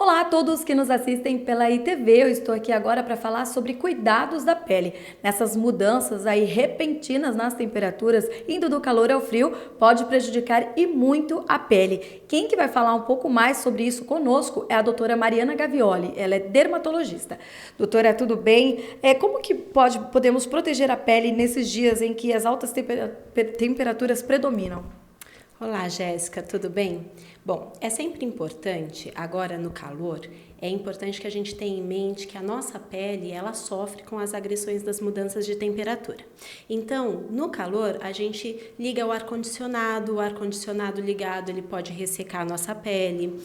Olá a todos que nos assistem pela ITV, eu estou aqui agora para falar sobre cuidados da pele. Nessas mudanças aí repentinas nas temperaturas, indo do calor ao frio, pode prejudicar e muito a pele. Quem que vai falar um pouco mais sobre isso conosco é a doutora Mariana Gavioli, ela é dermatologista. Doutora, tudo bem? Como que podemos proteger a pele nesses dias em que as altas temperaturas predominam? Olá, Jéssica, tudo bem? Bom, é sempre importante, agora no calor, é importante que a gente tenha em mente que a nossa pele, ela sofre com as agressões das mudanças de temperatura. Então, no calor, a gente liga o ar-condicionado ligado, ele pode ressecar a nossa pele.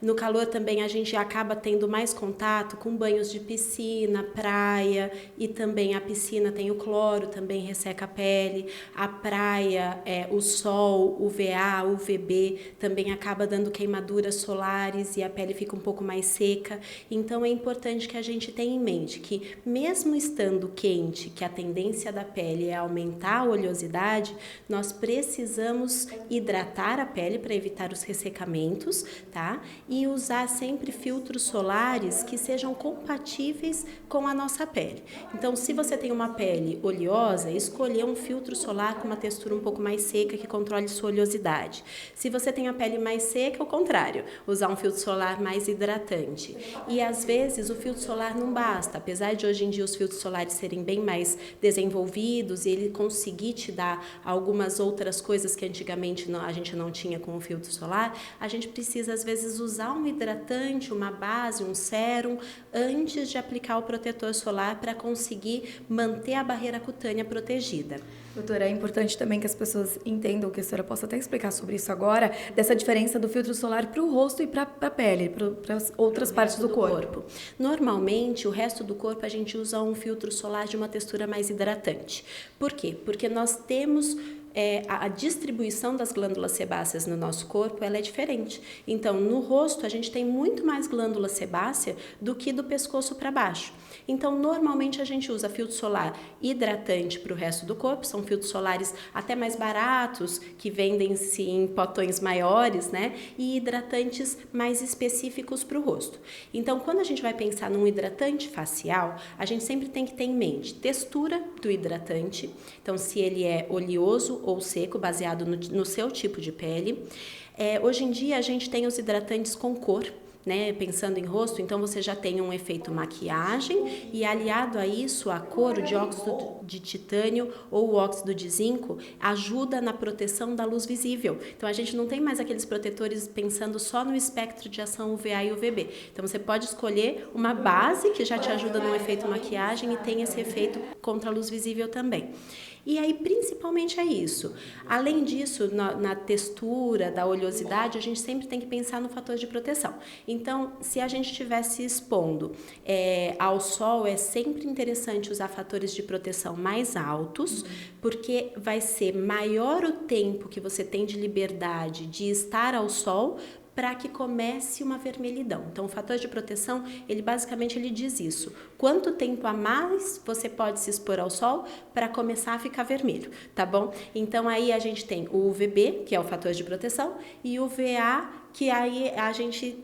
No calor também a gente acaba tendo mais contato com banhos de piscina, praia, e também a piscina tem o cloro, também resseca a pele. A praia, o sol, UVA, UVB, também acaba dando queimaduras solares e a pele fica um pouco mais seca. Então é importante que a gente tenha em mente que mesmo estando quente, que a tendência da pele é aumentar a oleosidade, nós precisamos hidratar a pele para evitar os ressecamentos, tá? E usar sempre filtros solares que sejam compatíveis com a nossa pele. Então, se você tem uma pele oleosa, escolher um filtro solar com uma textura um pouco mais seca que controle sua oleosidade. Se você tem a pele mais seca, o contrário, usar um filtro solar mais hidratante. E às vezes o filtro solar não basta, apesar de hoje em dia os filtros solares serem bem mais desenvolvidos e ele conseguir te dar algumas outras coisas que antigamente a gente não tinha com o filtro solar, a gente precisa às vezes usar um hidratante, uma base, um sérum, antes de aplicar o protetor solar para conseguir manter a barreira cutânea protegida. Doutora, é importante também que as pessoas entendam, que a senhora possa até explicar sobre isso agora, dessa diferença do filtro solar para o rosto e para a pele, para as outras partes do corpo. Normalmente, o resto do corpo a gente usa um filtro solar de uma textura mais hidratante. Por quê? Porque nós temos a distribuição das glândulas sebáceas no nosso corpo, ela é diferente. Então, no rosto, a gente tem muito mais glândula sebácea do que do pescoço para baixo. Então, normalmente a gente usa filtro solar hidratante para o resto do corpo, são filtros solares até mais baratos, que vendem-se em potões maiores, né? E hidratantes mais específicos para o rosto. Então, quando a gente vai pensar num hidratante facial, a gente sempre tem que ter em mente textura do hidratante, então se ele é oleoso ou seco, baseado no seu tipo de pele. Hoje em dia a gente tem os hidratantes com cor, né? Pensando em rosto, então você já tem um efeito maquiagem e aliado a isso, a cor, o dióxido de titânio ou o óxido de zinco ajuda na proteção da luz visível. Então a gente não tem mais aqueles protetores pensando só no espectro de ação UVA e UVB. Então você pode escolher uma base que já te ajuda no efeito maquiagem e tem esse efeito contra a luz visível também. E aí, principalmente é isso. Além disso, na textura, da oleosidade, a gente sempre tem que pensar no fator de proteção. Então, se a gente estiver se expondo ao sol, é sempre interessante usar fatores de proteção mais altos, porque vai ser maior o tempo que você tem de liberdade de estar ao sol para que comece uma vermelhidão. Então, o fator de proteção, ele basicamente diz isso. Quanto tempo a mais você pode se expor ao sol para começar a ficar vermelho, tá bom? Então, aí a gente tem o UVB, que é o fator de proteção, e o UVA, que aí a gente,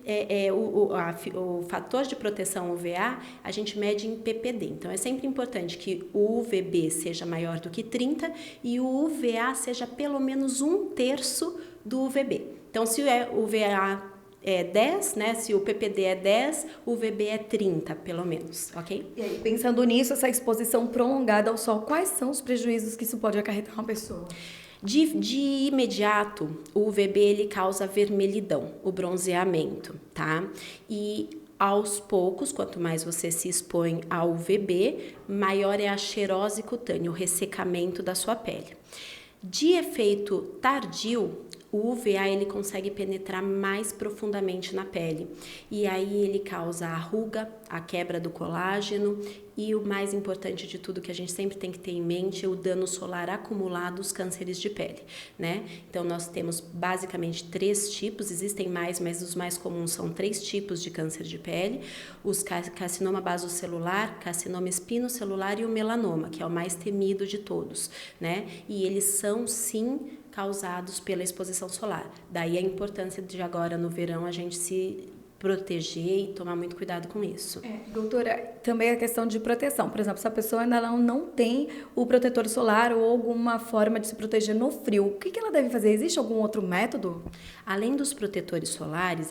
o fator de proteção UVA, a gente mede em ppd. Então, é sempre importante que o UVB seja maior do que 30 e o UVA seja pelo menos 1/3 do UVB. Então, se o UVA é 10, né? Se o ppd é 10, o UVB é 30, pelo menos, ok? E aí, pensando nisso, essa exposição prolongada ao sol, quais são os prejuízos que isso pode acarretar uma pessoa? De imediato, o UVB ele causa vermelhidão, o bronzeamento, tá? E aos poucos, quanto mais você se expõe ao UVB, maior é a xerose cutânea, o ressecamento da sua pele. De efeito tardio, o UVA ele consegue penetrar mais profundamente na pele e aí ele causa a ruga, a quebra do colágeno e o mais importante de tudo que a gente sempre tem que ter em mente é o dano solar acumulado dos cânceres de pele, né? Então nós temos basicamente 3 tipos, existem mais, mas os mais comuns são 3 tipos de câncer de pele: os carcinoma basocelular, carcinoma espinocelular e o melanoma, que é o mais temido de todos, né? E eles são sim causados pela exposição solar. Daí a importância de agora no verão a gente se proteger e tomar muito cuidado com isso. Doutora, também a questão de proteção. Por exemplo, se a pessoa ainda não tem o protetor solar ou alguma forma de se proteger no frio, o que ela deve fazer? Existe algum outro método? Além dos protetores solares,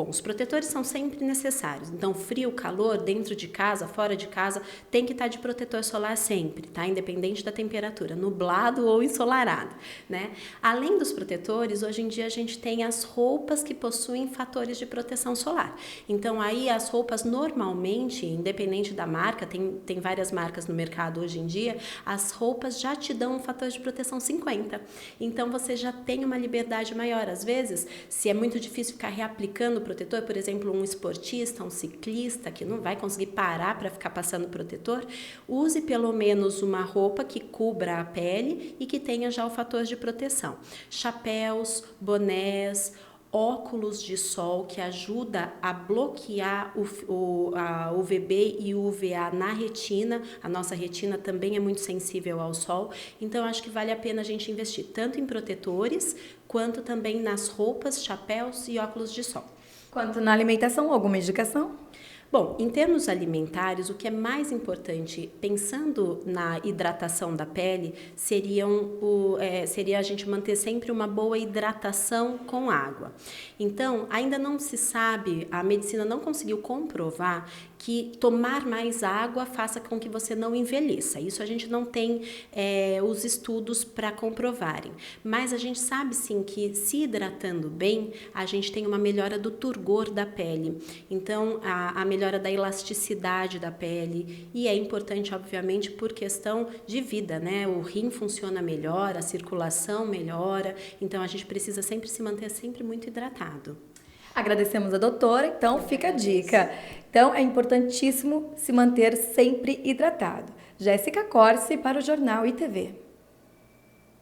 os protetores são sempre necessários. Então, frio, calor, dentro de casa, fora de casa, tem que estar de protetor solar sempre, tá? Independente da temperatura, nublado ou ensolarado, né? Além dos protetores, hoje em dia a gente tem as roupas que possuem fatores de proteção solar. Então, aí as roupas normalmente, independente da marca, tem várias marcas no mercado hoje em dia, as roupas já te dão um fator de proteção 50. Então, você já tem uma liberdade maior. Às vezes, se é muito difícil ficar reaplicando o protetor, por exemplo, um esportista, um ciclista que não vai conseguir parar para ficar passando protetor, use pelo menos uma roupa que cubra a pele e que tenha já o fator de proteção. Chapéus, bonés, óculos de sol que ajuda a bloquear a UVB e o UVA na retina. A nossa retina também é muito sensível ao sol, então acho que vale a pena a gente investir tanto em protetores quanto também nas roupas, chapéus e óculos de sol. Quanto na alimentação, alguma indicação? Bom, em termos alimentares, o que é mais importante, pensando na hidratação da pele, seria a gente manter sempre uma boa hidratação com água. Então, ainda não se sabe, a medicina não conseguiu comprovar que tomar mais água faça com que você não envelheça. Isso a gente não tem os estudos para comprovarem. Mas a gente sabe sim que se hidratando bem, a gente tem uma melhora do turgor da pele. Então, a melhora da elasticidade da pele. E é importante, obviamente, por questão de vida, né? O rim funciona melhor, a circulação melhora. Então, a gente precisa sempre se manter sempre muito hidratado. Agradecemos a doutora, então fica a dica. Então é importantíssimo se manter sempre hidratado. Jéssica Corsi para o Jornal ITV.